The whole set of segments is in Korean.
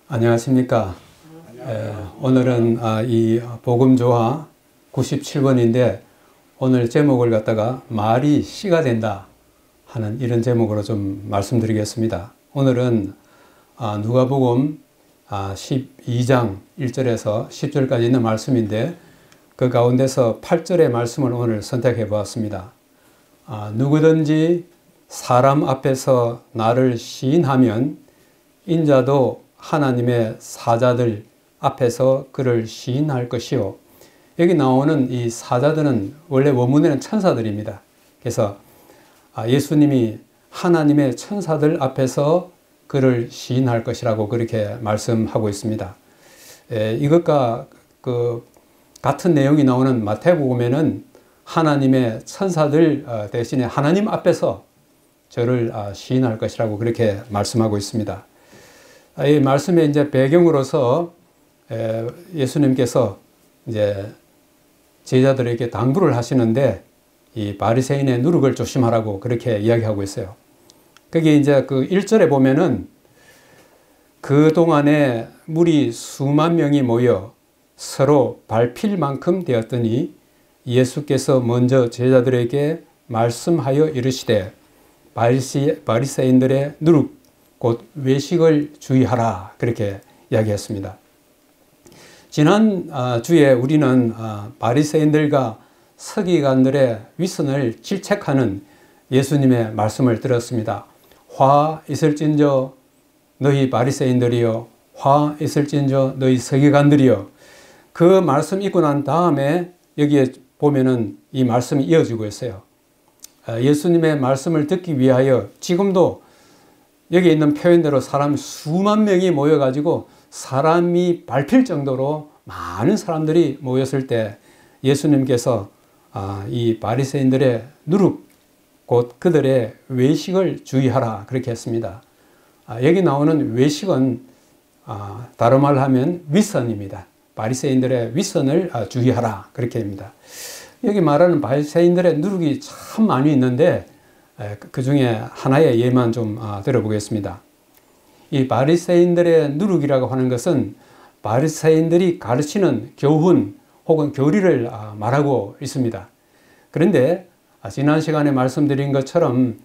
안녕하십니까. 오늘은 이 복음조화 97번인데 오늘 제목을 갖다가 말이 씨가 된다 하는 이런 제목으로 좀 말씀드리겠습니다. 오늘은 누가복음 12장 1절에서 10절까지 있는 말씀인데 그 가운데서 8절의 말씀을 오늘 선택해 보았습니다. 누구든지 사람 앞에서 나를 시인하면 인자도 하나님의 사자들 앞에서 그를 시인할 것이요. 여기 나오는 이 사자들은 원래 원문에는 천사들입니다. 그래서 예수님이 하나님의 천사들 앞에서 그를 시인할 것이라고 그렇게 말씀하고 있습니다. 이것과 같은 내용이 나오는 마태복음에는 하나님의 천사들 대신에 하나님 앞에서 저를 시인할 것이라고 그렇게 말씀하고 있습니다. 이 말씀의 이제 배경으로서 예수님께서 이제 제자들에게 당부를 하시는데 이 바리새인의 누룩을 조심하라고 그렇게 이야기하고 있어요. 거기 이제 그 1절에 보면은 그 동안에 무리 수만 명이 모여 서로 밟힐 만큼 되었더니 예수께서 먼저 제자들에게 말씀하여 이르시되 바리새인들의 누룩 곧 외식을 주의하라 그렇게 이야기했습니다. 지난 주에 우리는 바리새인들과 서기관들의 위선을 질책하는 예수님의 말씀을 들었습니다. 화 있을진저 너희 바리새인들이여, 화 있을진저 너희 서기관들이여. 그 말씀 읽고 난 다음에 여기에 보면은 이 말씀이 이어지고 있어요. 예수님의 말씀을 듣기 위하여 지금도 여기 있는 표현대로 사람 수만 명이 모여가지고 사람이 밟힐 정도로 많은 사람들이 모였을 때 예수님께서 이 바리새인들의 누룩 곧 그들의 외식을 주의하라 그렇게 했습니다. 여기 나오는 외식은 다른 말로 하면 위선입니다. 바리새인들의 위선을 주의하라 그렇게 합니다. 여기 말하는 바리새인들의 누룩이 참 많이 있는데 그 중에 하나의 예만 좀 들어보겠습니다. 이 바리새인들의 누룩이라고 하는 것은 바리새인들이 가르치는 교훈 혹은 교리를 말하고 있습니다. 그런데 지난 시간에 말씀드린 것처럼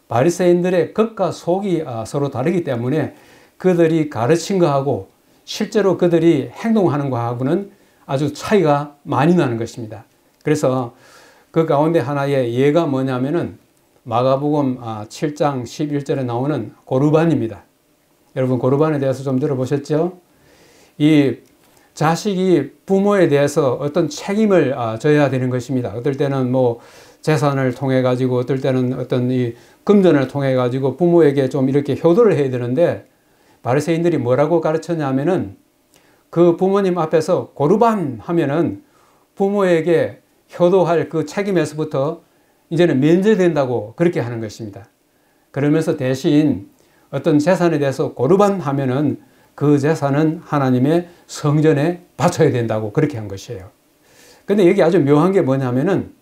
바리새인들의 겉과 속이 서로 다르기 때문에 그들이 가르친 것하고 실제로 그들이 행동하는 것하고는 아주 차이가 많이 나는 것입니다. 그래서 그 가운데 하나의 예가 뭐냐면은 마가복음 7장 11절에 나오는 고르반입니다. 여러분 고르반에 대해서 좀 들어보셨죠? 이 자식이 부모에 대해서 어떤 책임을 져야 되는 것입니다. 어떨 때는 뭐 재산을 통해 가지고 어떨 때는 어떤 이 금전을 통해 가지고 부모에게 좀 이렇게 효도를 해야 되는데 바리새인들이 뭐라고 가르쳤냐면은 그 부모님 앞에서 고르반 하면은 부모에게 효도할 그 책임에서부터 이제는 면제된다고 그렇게 하는 것입니다. 그러면서 대신 어떤 재산에 대해서 고르반 하면은 그 재산은 하나님의 성전에 바쳐야 된다고 그렇게 한 것이에요. 근데 여기 아주 묘한 게 뭐냐면은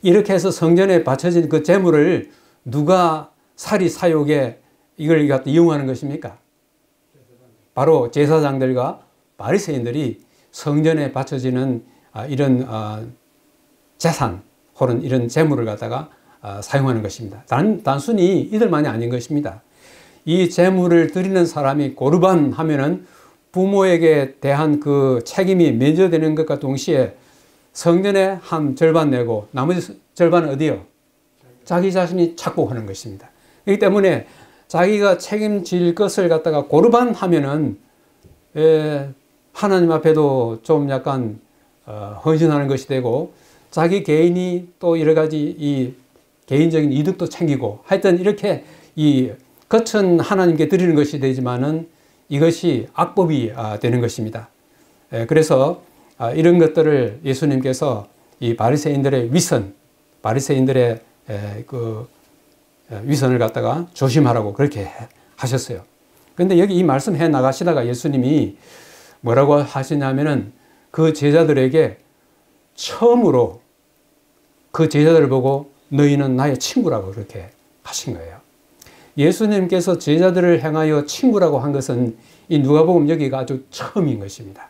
이렇게 해서 성전에 바쳐진 그 재물을 누가 사리 사욕에 이걸 갖다 이용하는 것입니까? 바로 제사장들과 바리새인들이 성전에 바쳐지는 이런 재산 혹은 이런 재물을 갖다가 사용하는 것입니다. 단순히 이들만이 아닌 것입니다. 이 재물을 드리는 사람이 고르반 하면은 부모에게 대한 그 책임이 면제되는 것과 동시에 성전에 한 절반 내고 나머지 절반은 어디요? 자기 자신이 착복하는 것입니다. 그렇기 때문에 자기가 책임질 것을 갖다가 고르반 하면은 하나님 앞에도 좀 약간 헌신하는 것이 되고 자기 개인이 또 여러 가지 이 개인적인 이득도 챙기고 하여튼 이렇게 이 겉은 하나님께 드리는 것이 되지만은 이것이 악법이 되는 것입니다. 그래서 이런 것들을 예수님께서 이 바리새인들의 위선, 바리새인들의 그 위선을 갖다가 조심하라고 그렇게 하셨어요. 그런데 여기 이 말씀해 나가시다가 예수님이 뭐라고 하시냐면은 그 제자들에게 처음으로 그 제자들을 보고 너희는 나의 친구라고 그렇게 하신 거예요. 예수님께서 제자들을 향하여 친구라고 한 것은 이 누가복음 여기가 아주 처음인 것입니다.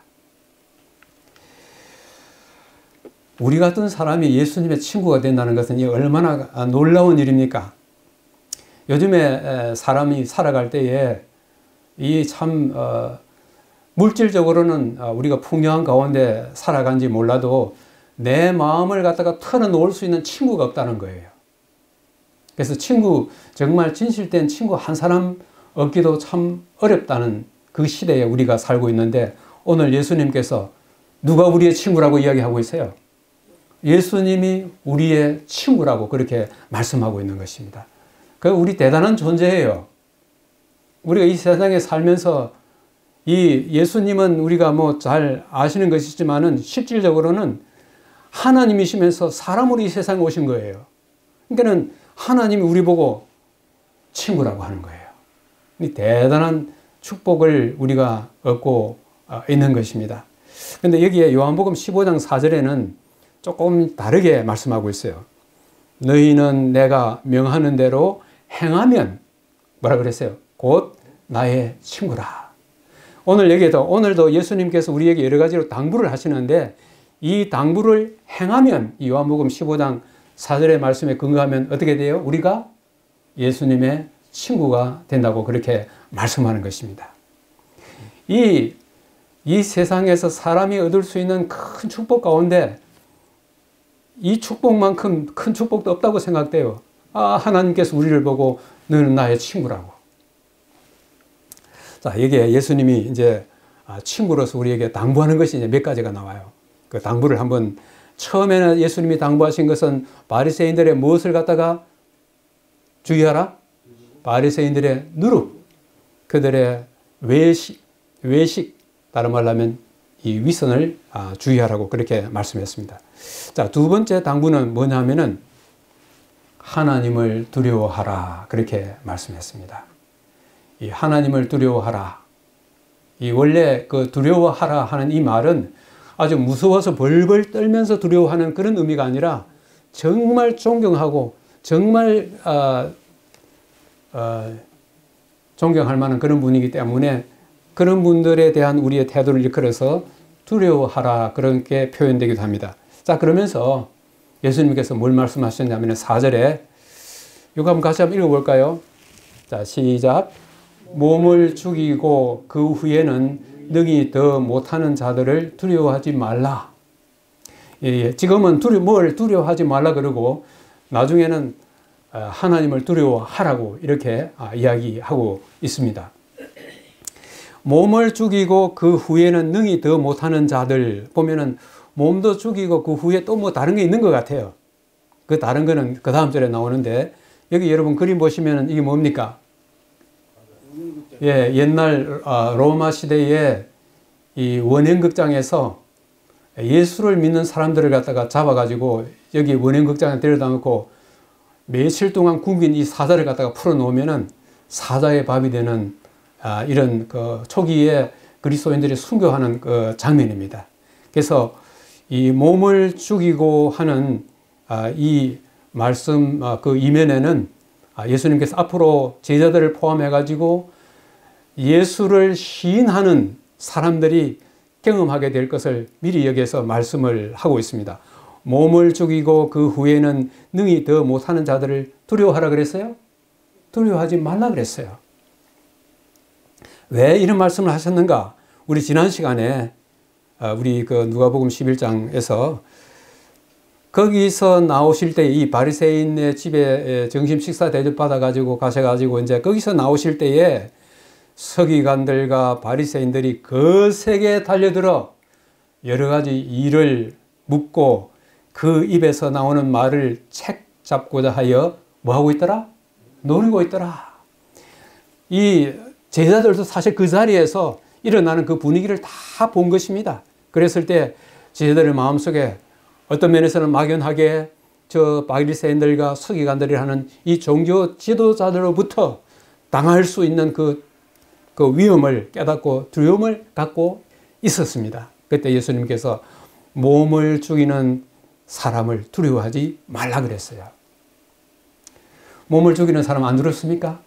우리 같은 사람이 예수님의 친구가 된다는 것은 얼마나 놀라운 일입니까? 요즘에 사람이 살아갈 때에 이 참 물질적으로는 우리가 풍요한 가운데 살아간지 몰라도 내 마음을 갖다가 털어놓을 수 있는 친구가 없다는 거예요. 그래서 친구, 정말 진실된 친구 한 사람 얻기도 참 어렵다는 그 시대에 우리가 살고 있는데, 오늘 예수님께서 누가 우리의 친구라고 이야기하고 있어요? 예수님이 우리의 친구라고 그렇게 말씀하고 있는 것입니다. 그 우리 대단한 존재예요. 우리가 이 세상에 살면서 이 예수님은 우리가 뭐 잘 아시는 것이지만은 실질적으로는 하나님이시면서 사람으로 이 세상에 오신 거예요. 그러니까는 하나님이 우리 보고 친구라고 하는 거예요. 이 대단한 축복을 우리가 얻고 있는 것입니다. 그런데 여기에 요한복음 15장 4절에는 조금 다르게 말씀하고 있어요. 너희는 내가 명하는 대로 행하면 뭐라 그랬어요? 곧 나의 친구라. 오늘도 예수님께서 우리에게 여러 가지로 당부를 하시는데, 이 당부를 행하면, 이 요한복음 15장 4절의 말씀에 근거하면 어떻게 돼요? 우리가 예수님의 친구가 된다고 그렇게 말씀하는 것입니다. 이 세상에서 사람이 얻을 수 있는 큰 축복 가운데 이 축복만큼 큰 축복도 없다고 생각돼요. 하나님께서 우리를 보고 너는 나의 친구라고. 자, 여기에 예수님이 이제 친구로서 우리에게 당부하는 것이 이제 몇 가지가 나와요. 그 당부를 한번, 처음에는 예수님이 당부하신 것은 바리새인들의 무엇을 갖다가 주의하라? 바리새인들의 누룩, 그들의 외식, 다른 말로 하면 이 위선을 주의하라고 그렇게 말씀했습니다. 자, 두 번째 당부는 뭐냐면은 하나님을 두려워하라 그렇게 말씀했습니다. 이 하나님을 두려워하라. 이 원래 그 두려워하라 하는 이 말은 아주 무서워서 벌벌 떨면서 두려워하는 그런 의미가 아니라 정말 존경하고 정말 존경할 만한 그런 분이기 때문에 그런 분들에 대한 우리의 태도를 일컬어서 두려워하라 그렇게 표현되기도 합니다. 자, 그러면서 예수님께서 뭘 말씀하셨냐면 4절에 이거 한번 같이 한번 읽어볼까요? 자, 시작. 몸을 죽이고 그 후에는 능히 더 못하는 자들을 두려워하지 말라. 지금은 뭘 두려워하지 말라 그러고 나중에는 하나님을 두려워하라고 이렇게 이야기하고 있습니다. 몸을 죽이고 그 후에는 능히 더 못하는 자들 보면은 몸도 죽이고 그 후에 또 뭐 다른 게 있는 것 같아요. 그 다른 거는 그 다음 절에 나오는데, 여기 여러분 그림 보시면은 이게 뭡니까? 예, 옛날 로마 시대에 이 원형극장에서 예수를 믿는 사람들을 갖다가 잡아가지고 여기 원형극장에 데려다 놓고 며칠 동안 굶긴 이 사자를 갖다가 풀어놓으면은 사자의 밥이 되는 이런 그 초기에 그리스도인들이 순교하는 그 장면입니다. 그래서 이 몸을 죽이고 하는 이 말씀 그 이면에는 예수님께서 앞으로 제자들을 포함해가지고 예수를 시인하는 사람들이 경험하게 될 것을 미리 여기서 말씀을 하고 있습니다. 몸을 죽이고 그 후에는 능히 더 못하는 자들을 두려워하라 그랬어요? 두려워하지 말라 그랬어요. 왜 이런 말씀을 하셨는가? 우리 지난 시간에 우리 그 누가복음 11장에서 거기서 나오실 때 이 바리새인의 집에 점심 식사 대접 받아가지고 가셔가지고 이제 거기서 나오실 때에 서기관들과 바리새인들이 거세게 달려들어 여러 가지 일을 묻고 그 입에서 나오는 말을 책 잡고자 하여 뭐 하고 있더라? 노리고 있더라. 이 제자들도 사실 그 자리에서 일어나는 그 분위기를 다 본 것입니다. 그랬을 때 제자들의 마음속에 어떤 면에서는 막연하게 저 바리새인들과 서기관들이 하는 이 종교 지도자들로부터 당할 수 있는 그 위험을 깨닫고 두려움을 갖고 있었습니다. 그때 예수님께서 몸을 죽이는 사람을 두려워하지 말라 그랬어요. 몸을 죽이는 사람 안 두렵습니까?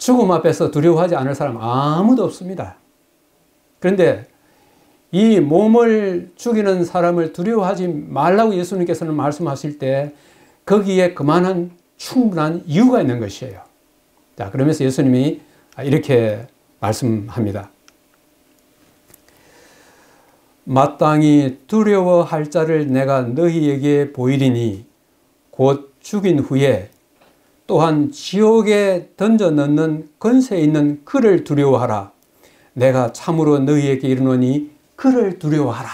죽음 앞에서 두려워하지 않을 사람 아무도 없습니다. 그런데 이 몸을 죽이는 사람을 두려워하지 말라고 예수님께서는 말씀하실 때 거기에 그만한 충분한 이유가 있는 것이에요. 자, 그러면서 예수님이 이렇게 말씀합니다. 마땅히 두려워할 자를 내가 너희에게 보이리니 곧 죽인 후에 또한 지옥에 던져 넣는 권세 있는 그를 두려워하라. 내가 참으로 너희에게 이르노니 그를 두려워하라.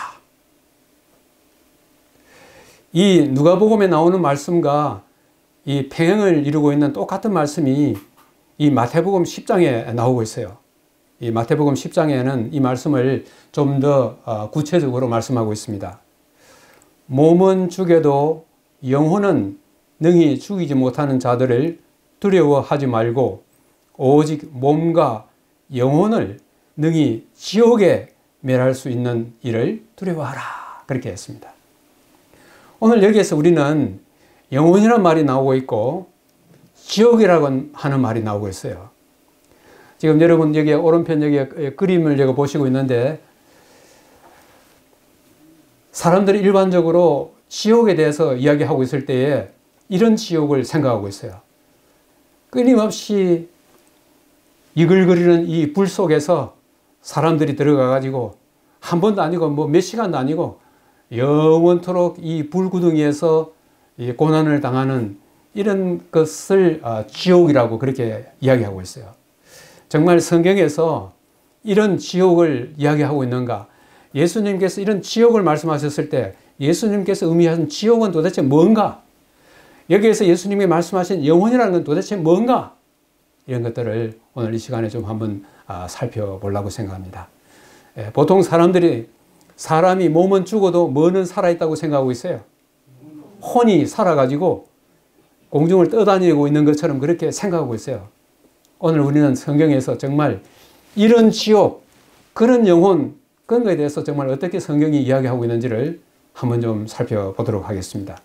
이 누가복음에 나오는 말씀과 이 평행을 이루고 있는 똑같은 말씀이 이 마태복음 10장에 나오고 있어요. 이 마태복음 10장에는 이 말씀을 좀 더 구체적으로 말씀하고 있습니다. 몸은 죽여도 영혼은 능히 죽이지 못하는 자들을 두려워하지 말고 오직 몸과 영혼을 능히 지옥에 멸할 수 있는 일을 두려워하라. 그렇게 했습니다. 오늘 여기에서 우리는 영혼이라는 말이 나오고 있고 지옥이라고 하는 말이 나오고 있어요. 지금 여러분 여기 오른편 여기 그림을 제가 보시고 있는데 사람들이 일반적으로 지옥에 대해서 이야기하고 있을 때에 이런 지옥을 생각하고 있어요. 끊임없이 이글거리는 이 불 속에서 사람들이 들어가 가지고 한 번도 아니고 뭐 몇 시간도 아니고 영원토록 이 불구덩이에서 이 고난을 당하는 이런 것을 지옥이라고 그렇게 이야기하고 있어요. 정말 성경에서 이런 지옥을 이야기하고 있는가? 예수님께서 이런 지옥을 말씀하셨을 때 예수님께서 의미하신 지옥은 도대체 뭔가? 여기에서 예수님이 말씀하신 영혼이라는 건 도대체 뭔가? 이런 것들을 오늘 이 시간에 좀 한번 살펴보려고 생각합니다. 보통 사람이 몸은 죽어도 뭐는 살아있다고 생각하고 있어요. 혼이 살아가지고 공중을 떠다니고 있는 것처럼 그렇게 생각하고 있어요. 오늘 우리는 성경에서 정말 이런 지옥, 그런 영혼, 그런 것에 대해서 정말 어떻게 성경이 이야기하고 있는지를 한번 좀 살펴보도록 하겠습니다.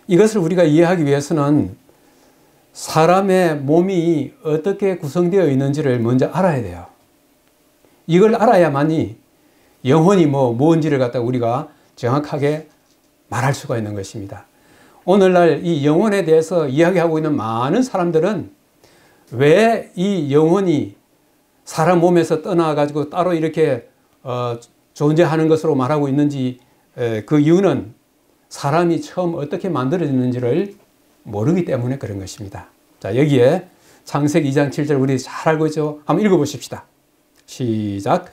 이것을 우리가 이해하기 위해서는 사람의 몸이 어떻게 구성되어 있는지를 먼저 알아야 돼요. 이걸 알아야만이 영혼이 뭔지를 갖다가 우리가 정확하게 말할 수가 있는 것입니다. 오늘날 이 영혼에 대해서 이야기하고 있는 많은 사람들은 왜 이 영혼이 사람 몸에서 떠나가지고 따로 이렇게 존재하는 것으로 말하고 있는지 그 이유는 사람이 처음 어떻게 만들어졌는지를 모르기 때문에 그런 것입니다. 자, 여기에 창세기 2장 7절 우리 잘 알고 있죠? 한번 읽어보십시다. 시작.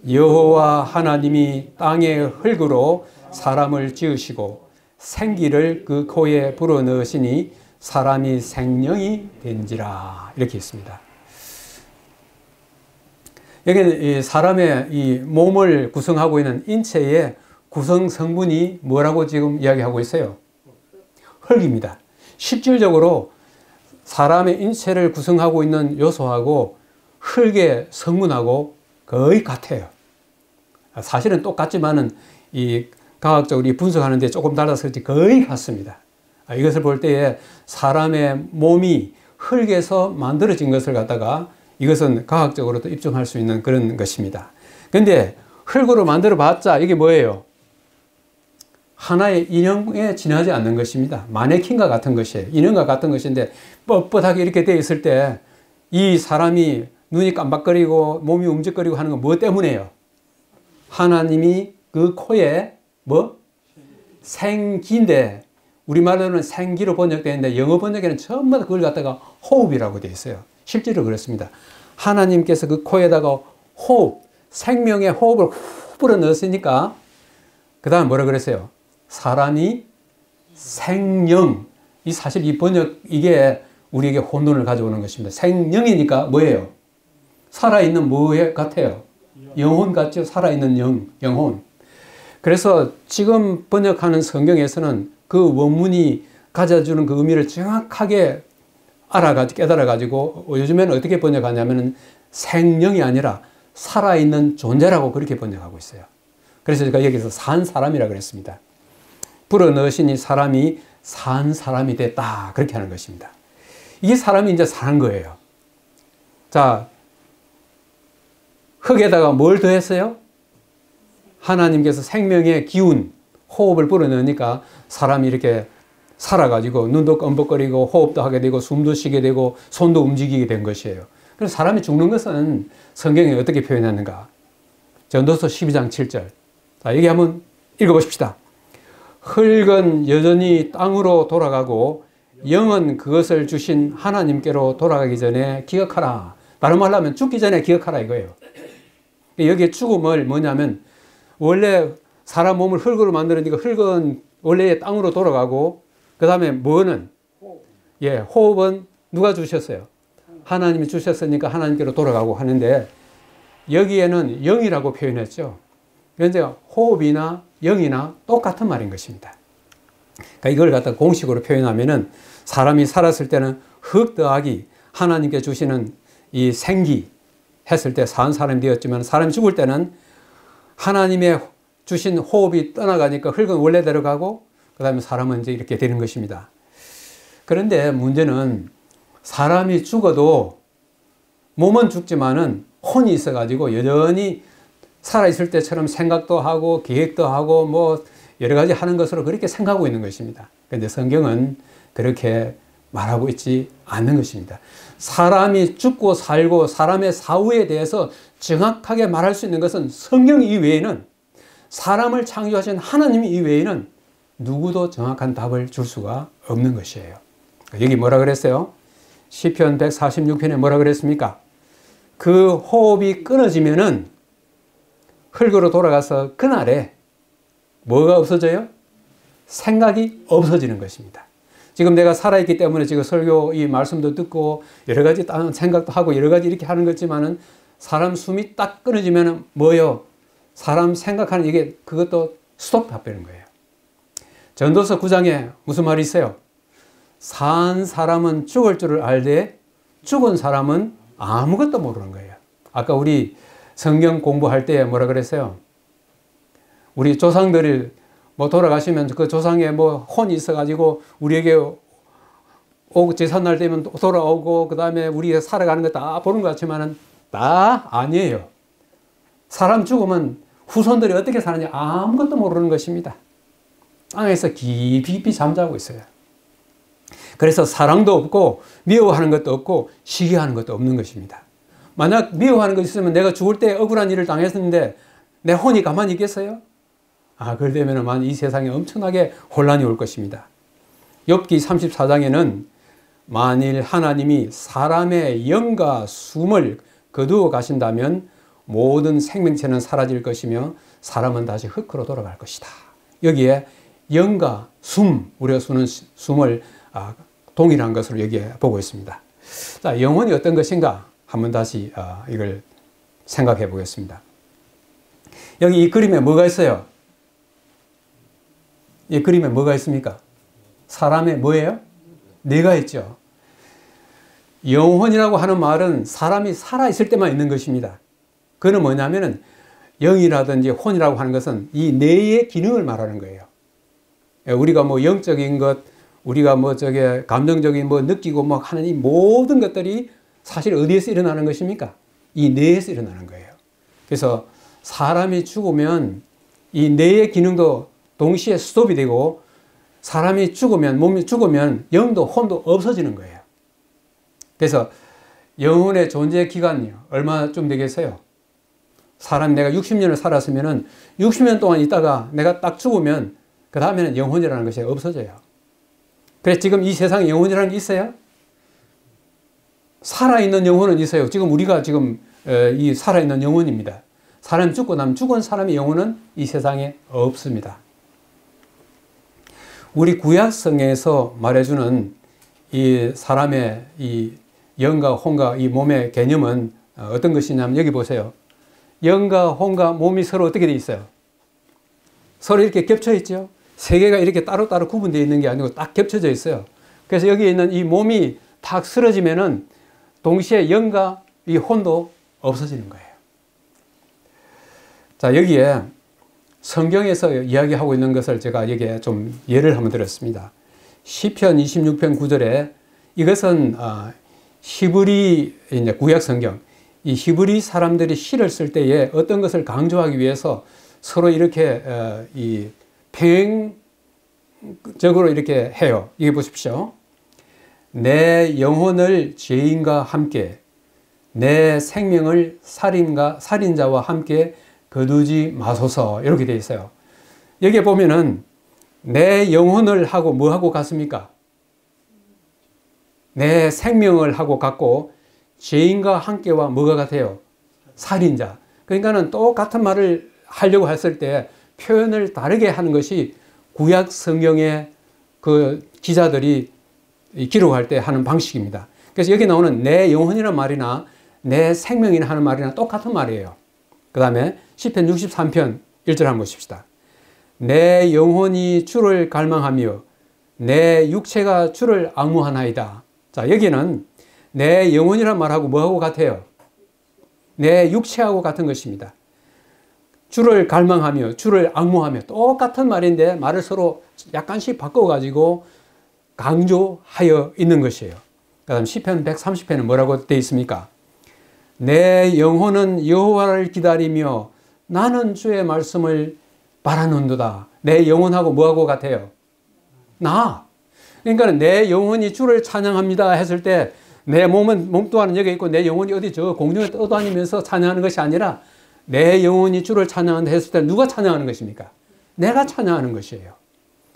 여호와 하나님이 땅의 흙으로 사람을 지으시고 생기를 그 코에 불어넣으시니 사람이 생명이 된지라. 이렇게 있습니다. 여기는 사람의 이 몸을 구성하고 있는 인체의 구성 성분이 뭐라고 지금 이야기하고 있어요? 흙입니다. 실질적으로 사람의 인체를 구성하고 있는 요소하고 흙의 성분하고 거의 같아요. 사실은 똑같지만은 이 과학적으로 분석하는 데 조금 달라서 거의 같습니다. 이것을 볼 때에 사람의 몸이 흙에서 만들어진 것을 갖다가 이것은 과학적으로도 입증할 수 있는 그런 것입니다. 그런데 흙으로 만들어 봤자 이게 뭐예요? 하나의 인형에 지나지 않는 것입니다. 마네킹과 같은 것이에요. 인형과 같은 것인데 뻣뻣하게 이렇게 되어 있을 때 이 사람이 눈이 깜박거리고 몸이 움직거리고 하는 건 뭐 때문에요? 하나님이 그 코에 생기인데 우리말로는 생기로 번역되는데 영어 번역에는 전부 다 그걸 갖다가 호흡이라고 되어 있어요. 실제로 그렇습니다. 하나님께서 그 코에다가 호흡, 생명의 호흡을 후 불어 넣었으니까 그 다음 뭐라 그랬어요? 사람이 생령. 사실 이 번역 이게 우리에게 혼돈을 가져오는 것입니다. 생령이니까 뭐예요? 살아있는 뭐 같아요? 영혼 같죠? 살아있는 영혼. 그래서 지금 번역하는 성경에서는 그 원문이 가져주는 그 의미를 정확하게 깨달아가지고 요즘에는 어떻게 번역하냐면은 생령이 아니라 살아있는 존재라고 그렇게 번역하고 있어요. 그래서 제가 여기서 산 사람이라고 그랬습니다. 불어넣으시니 사람이 산 사람이 됐다. 그렇게 하는 것입니다. 이게 사람이 이제 사는 거예요. 자, 흙에다가 뭘 더했어요? 하나님께서 생명의 기운, 호흡을 불어넣으니까 사람이 이렇게 살아가지고 눈도 껌벅거리고 호흡도 하게 되고 숨도 쉬게 되고 손도 움직이게 된 것이에요. 그래서 사람이 죽는 것은 성경에 어떻게 표현했는가? 전도서 12장 7절. 자, 여기 한번 읽어보십시다. 흙은 여전히 땅으로 돌아가고 영은 그것을 주신 하나님께로 돌아가기 전에 기억하라. 다른 말로 하면 죽기 전에 기억하라 이거예요. 여기에 죽음을 뭐냐면 원래 사람 몸을 흙으로 만들었으니까 흙은 원래 땅으로 돌아가고 그 다음에 뭐는? 예, 호흡은 누가 주셨어요? 하나님이 주셨으니까 하나님께로 돌아가고 하는데 여기에는 영이라고 표현했죠. 그런데 호흡이나 영이나 똑같은 말인 것입니다. 그러니까 이걸 갖다 공식으로 표현하면은 사람이 살았을 때는 흙 더하기 하나님께 주시는 이 생기 했을 때 산 사람이 되었지만 사람이 죽을 때는 하나님의 주신 호흡이 떠나가니까 흙은 원래대로 가고 그 다음에 사람은 이제 이렇게 되는 것입니다. 그런데 문제는 사람이 죽어도 몸은 죽지만은 혼이 있어가지고 여전히 살아있을 때처럼 생각도 하고 계획도 하고 뭐 여러 가지 하는 것으로 그렇게 생각하고 있는 것입니다. 그런데 성경은 그렇게 말하고 있지 않는 것입니다. 사람이 죽고 살고 사람의 사후에 대해서 정확하게 말할 수 있는 것은 성경 이외에는 사람을 창조하신 하나님 이외에는 누구도 정확한 답을 줄 수가 없는 것이에요. 여기 뭐라 그랬어요? 시편 146편에 뭐라 그랬습니까? 그 호흡이 끊어지면은 흙으로 돌아가서 그날에 뭐가 없어져요? 생각이 없어지는 것입니다. 지금 내가 살아있기 때문에 지금 설교 이 말씀도 듣고 여러 가지 생각도 하고 여러 가지 이렇게 하는 거지만은 사람 숨이 딱 끊어지면은 뭐요? 사람 생각하는 이게 그것도 스톱 답변인 거예요. 전도서 9장에 무슨 말이 있어요? 산 사람은 죽을 줄을 알되 죽은 사람은 아무것도 모르는 거예요. 아까 우리 성경 공부할 때 뭐라 그랬어요? 우리 조상들이 뭐 돌아가시면 그 조상에 뭐 혼이 있어가지고 우리에게 오고 제삿날 되면 돌아오고 그 다음에 우리가 살아가는 거 다 보는 것 같지만은 다 아니에요. 사람 죽으면 후손들이 어떻게 사느냐 아무것도 모르는 것입니다. 땅에서 깊이 잠자고 있어요. 그래서 사랑도 없고 미워하는 것도 없고 시기하는 것도 없는 것입니다. 만약 미워하는 것이 있으면 내가 죽을 때 억울한 일을 당했는데 내 혼이 가만히 있겠어요? 그러면 이 세상에 엄청나게 혼란이 올 것입니다. 욥기 34장에는 만일 하나님이 사람의 영과 숨을 거두어 가신다면 모든 생명체는 사라질 것이며 사람은 다시 흙으로 돌아갈 것이다. 여기에 영과 숨, 우리가 쓰는 숨을 동일한 것으로 여기에 보고 있습니다. 자, 영혼이 어떤 것인가? 한번 다시 이걸 생각해 보겠습니다. 여기 이 그림에 뭐가 있어요? 이 그림에 뭐가 있습니까? 사람의 뭐예요? 뇌가 있죠. 영혼이라고 하는 말은 사람이 살아있을 때만 있는 것입니다. 그는 뭐냐면은 영이라든지 혼이라고 하는 것은 이 뇌의 기능을 말하는 거예요. 우리가 뭐 영적인 것, 우리가 뭐 감정적인 뭐 느끼고 뭐 하는 이 모든 것들이 사실 어디에서 일어나는 것입니까? 이 뇌에서 일어나는 거예요. 그래서 사람이 죽으면 이 뇌의 기능도 동시에 스톱이 되고 사람이 죽으면, 몸이 죽으면 영도 혼도 없어지는 거예요. 그래서 영혼의 존재 기간이 얼마쯤 되겠어요? 사람 내가 60년을 살았으면 60년 동안 있다가 내가 딱 죽으면 그 다음에는 영혼이라는 것이 없어져요. 그래서 지금 이 세상에 영혼이라는 게 있어요? 살아있는 영혼은 있어요. 지금 우리가 지금 이 살아있는 영혼입니다. 사람이 죽고 나면 죽은 사람의 영혼은 이 세상에 없습니다. 우리 구약성에서 말해주는 이 사람의 이 영과 혼과 이 몸의 개념은 어떤 것이냐면 여기 보세요. 영과 혼과 몸이 서로 어떻게 되어 있어요? 서로 이렇게 겹쳐 있죠. 세 개가 이렇게 따로따로 구분되어 있는 게 아니고 딱 겹쳐져 있어요. 그래서 여기 있는 이 몸이 탁 쓰러지면은 동시에 영과 이 혼도 없어지는 거예요. 자, 여기에 성경에서 이야기하고 있는 것을 제가 여기에 좀 예를 한번 들었습니다. 시편 26편 9절에 이것은 히브리 이제 구약 성경, 이 히브리 사람들이 시를 쓸 때에 어떤 것을 강조하기 위해서 서로 이렇게 이 평행적으로 이렇게 해요. 이게 보십시오. 내 영혼을 죄인과 함께, 내 생명을 살인자와 함께 거두지 마소서, 이렇게 되어 있어요. 여기에 보면은 내 영혼을 하고 뭐 하고 같습니까? 내 생명을 하고 같고, 죄인과 함께와 뭐가 같아요? 살인자. 그러니까는 똑같은 말을 하려고 했을 때 표현을 다르게 하는 것이 구약 성경의 그 기자들이 기록할 때 하는 방식입니다. 그래서 여기 나오는 내 영혼이라는 말이나 내 생명이나 하는 말이나 똑같은 말이에요. 그 다음에 시편 63편 1절 한번 보십시다. 내 영혼이 주를 갈망하며 내 육체가 주를 앙무하나이다. 자, 여기는 내 영혼이란 말하고 뭐하고 같아요? 내 육체하고 같은 것입니다. 주를 갈망하며 주를 앙무하며 똑같은 말인데 말을 서로 약간씩 바꿔가지고 강조하여 있는 것이에요. 그 다음 시편 130편은 뭐라고 되어 있습니까? 내 영혼은 여호와를 기다리며 나는 주의 말씀을 바라는도다. 내 영혼하고 뭐하고 같아요? 나. 그러니까 내 영혼이 주를 찬양합니다 했을 때 내 몸 또한 여기 있고 내 영혼이 어디 저 공중에 떠다니면서 찬양하는 것이 아니라 내 영혼이 주를 찬양한다 했을 때 누가 찬양하는 것입니까? 내가 찬양하는 것이에요.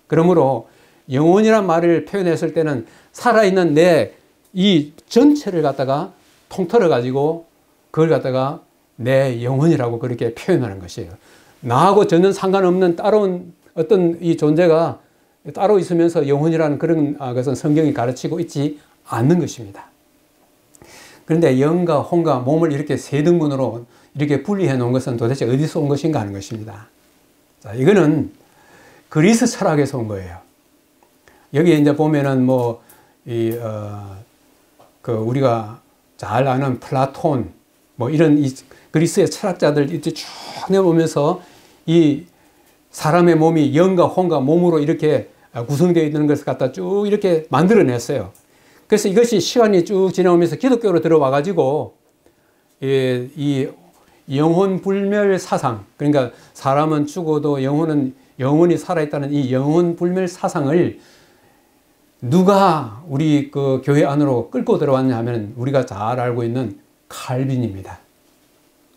그러므로 영혼이란 말을 표현했을 때는 살아있는 내 이 전체를 갖다가 통틀어 가지고 그걸 갖다가 내 영혼이라고 그렇게 표현하는 것이에요. 나하고 전혀 상관없는 따로운 어떤 이 존재가 따로 있으면서 영혼이라는 그런 것은 성경이 가르치고 있지 않는 것입니다. 그런데 영과 혼과 몸을 이렇게 세 등분으로 이렇게 분리해 놓은 것은 도대체 어디서 온 것인가 하는 것입니다. 자, 이거는 그리스 철학에서 온 거예요. 여기 이제 보면은 뭐, 우리가 잘 아는 플라톤, 뭐 이런 이 그리스의 철학자들 이렇게 쭉 내보면서 이 사람의 몸이 영과 혼과 몸으로 이렇게 구성되어 있는 것을 갖다 쭉 이렇게 만들어냈어요. 그래서 이것이 시간이 쭉 지나오면서 기독교로 들어와 가지고 이 영혼 불멸 사상, 그러니까 사람은 죽어도 영혼이 살아있다는 이 영혼 불멸 사상을 누가 우리 그 교회 안으로 끌고 들어왔냐 하면 우리가 잘 알고 있는 칼빈입니다.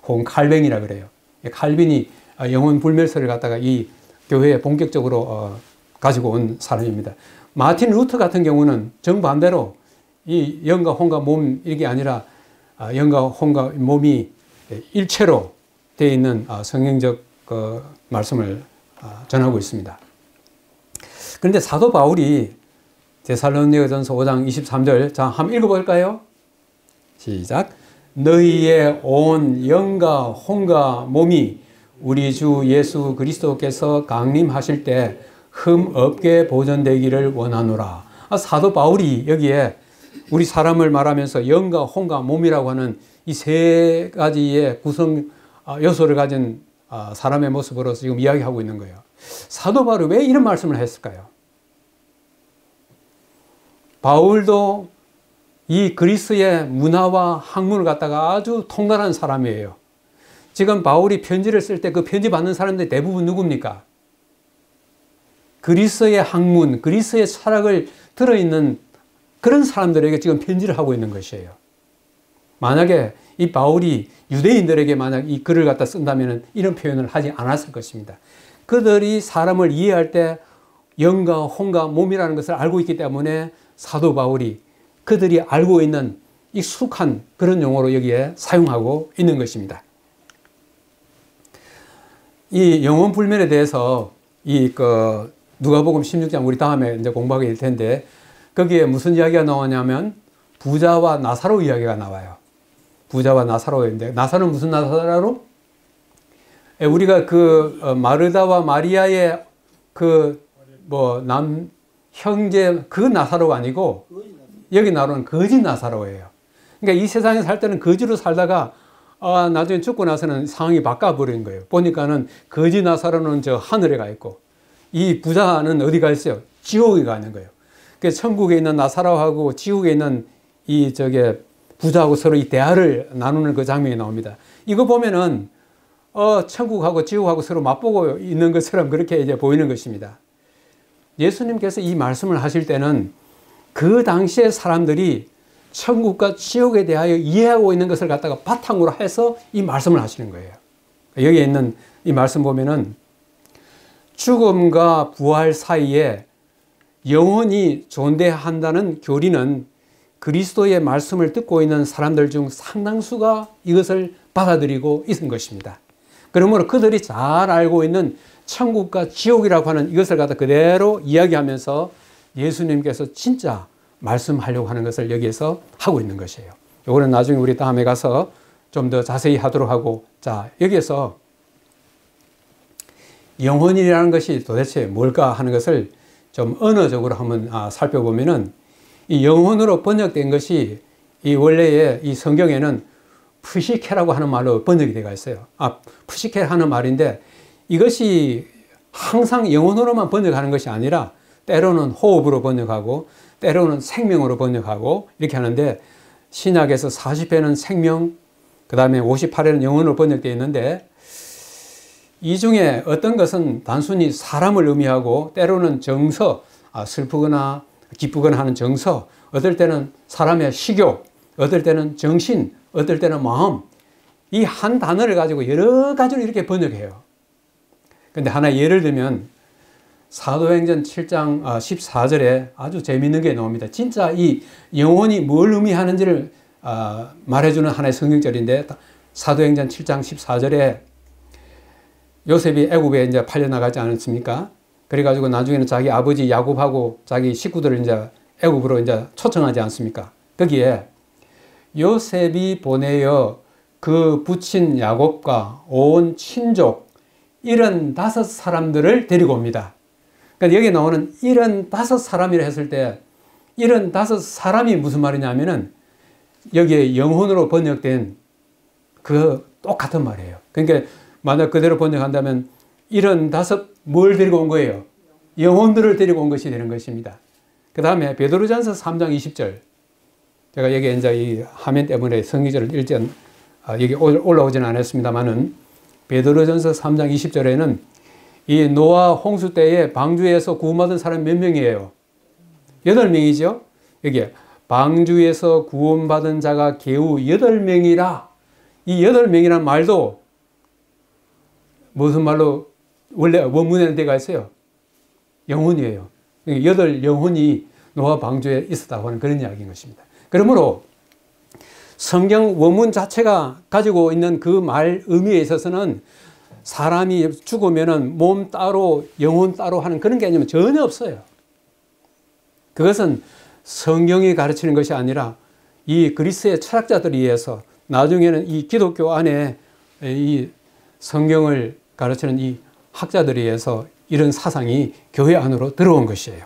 혹은 칼뱅이라 그래요. 칼빈이 영혼 불멸설을 갖다가 이 교회에 본격적으로 가지고 온 사람입니다. 마틴 루터 같은 경우는 정반대로 이 영과 혼과 몸 이게 아니라 영과 혼과 몸이 일체로 되어 있는 성경적 말씀을 전하고 있습니다. 그런데 사도 바울이 데살로니가전서 5장 23절, 자, 한번 읽어볼까요? 시작. 너희의 온 영과 혼과 몸이 우리 주 예수 그리스도께서 강림하실 때 흠 없게 보존되기를 원하노라. 사도 바울이 여기에 우리 사람을 말하면서 영과 혼과 몸이라고 하는 이 세 가지의 구성 요소를 가진 사람의 모습으로서 지금 이야기하고 있는 거예요. 사도 바울이 왜 이런 말씀을 했을까요? 바울도 이 그리스의 문화와 학문을 갖다가 아주 통달한 사람이에요. 지금 바울이 편지를 쓸 때 그 편지 받는 사람들이 대부분 누굽니까? 그리스의 학문, 그리스의 철학을 들어있는 그런 사람들에게 지금 편지를 하고 있는 것이에요. 만약에 이 바울이 유대인들에게 만약 이 글을 갖다 쓴다면 이런 표현을 하지 않았을 것입니다. 그들이 사람을 이해할 때 영과 혼과 몸이라는 것을 알고 있기 때문에 사도 바울이 그들이 알고 있는 익숙한 그런 용어로 여기에 사용하고 있는 것입니다. 이 영혼 불멸에 대해서 누가복음 16장 우리 다음에 이제 공부하게 될 텐데 거기에 무슨 이야기가 나오냐면 부자와 나사로 이야기가 나와요. 부자와 나사로인데 나사로는 무슨 나사로? 우리가 마르다와 마리아의 남 형제 그 나사로가 아니고 여기 나오는 거지 나사로예요. 그러니까 이 세상에 살 때는 거지로 살다가 나중에 죽고 나서는 상황이 바꿔버린 거예요. 보니까는 거지 나사로는 저 하늘에 가 있고 이 부자는 어디 가 있어요? 지옥에 가 있는 거예요. 그래서 천국에 있는 나사로하고 지옥에 있는 부자하고 서로 이 대화를 나누는 그 장면이 나옵니다. 이거 보면은 천국하고 지옥하고 서로 맞보고 있는 것처럼 그렇게 이제 보이는 것입니다. 예수님께서 이 말씀을 하실 때는 그 당시의 사람들이 천국과 지옥에 대하여 이해하고 있는 것을 갖다가 바탕으로 해서 이 말씀을 하시는 거예요. 여기에 있는 이 말씀 보면은 죽음과 부활 사이에 영원히 존재한다는 교리는 그리스도의 말씀을 듣고 있는 사람들 중 상당수가 이것을 받아들이고 있는 것입니다. 그러므로 그들이 잘 알고 있는 천국과 지옥이라고 하는 이것을 갖다 그대로 이야기하면서 예수님께서 진짜 말씀하려고 하는 것을 여기에서 하고 있는 것이에요. 이거는 나중에 우리 다음에 가서 좀 더 자세히 하도록 하고, 자, 여기에서 영혼이라는 것이 도대체 뭘까 하는 것을 좀 언어적으로 한번 살펴보면은, 이 영혼으로 번역된 것이 이 원래의 이 성경에는 푸시케라고 하는 말로 번역이 되어 있어요. 푸시케 하는 말인데 이것이 항상 영혼으로만 번역하는 것이 아니라 때로는 호흡으로 번역하고 때로는 생명으로 번역하고 이렇게 하는데, 신약에서 40회는 생명, 그 다음에 58회는 영혼으로 번역되어 있는데, 이 중에 어떤 것은 단순히 사람을 의미하고 때로는 정서, 슬프거나 기쁘거나 하는 정서, 어떨 때는 사람의 식욕, 어떨 때는 정신, 어떨 때는 마음, 이 한 단어를 가지고 여러 가지로 이렇게 번역해요. 근데 하나 예를 들면 사도행전 7장 14절에 아주 재미있는 게 나옵니다. 진짜 이 영혼이 뭘 의미하는지를 말해주는 하나의 성경절인데, 사도행전 7장 14절에 요셉이 애굽에 이제 팔려나가지 않았습니까? 그래가지고 나중에는 자기 아버지 야곱하고 자기 식구들을 이제 애굽으로 이제 초청하지 않습니까? 거기에 요셉이 보내어 그 부친 야곱과 온 친족 75사람들을 데리고 옵니다. 그러니까 여기 나오는 75사람이라 했을 때 75사람이 무슨 말이냐면은 여기에 영혼으로 번역된 그 똑같은 말이에요. 그러니까 만약 그대로 번역한다면 75 뭘 데리고 온 거예요? 영혼들을 데리고 온 것이 되는 것입니다. 그 다음에 베드로전서 3장 20절. 제가 여기 이제 이 화면 때문에 성경절을 읽지 여기 올라오지는 않았습니다만은, 베드로전서 3장 20절에는 이 노아 홍수 때에 방주에서 구원받은 사람 몇 명이에요? 8명이죠. 여기 방주에서 구원받은 자가 겨우 8명이라. 이 8명이란 말도 무슨 말로 원래 원문에는 되어 있어요? 영혼이에요. 8영혼이 노아 방주에 있었다고 하는 그런 이야기인 것입니다. 그러므로 성경 원문 자체가 가지고 있는 그 말 의미에 있어서는 사람이 죽으면은 몸 따로 영혼 따로 하는 그런 개념은 전혀 없어요. 그것은 성경이 가르치는 것이 아니라 이 그리스의 철학자들에 의해서 나중에는 이 기독교 안에 이 성경을 가르치는 이 학자들에 의해서 이런 사상이 교회 안으로 들어온 것이에요.